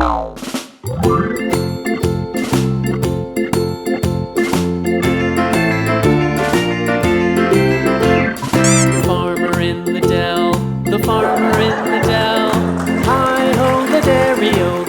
Farmer in the dell, the farmer in the dell. Hi-ho, the dairy-o,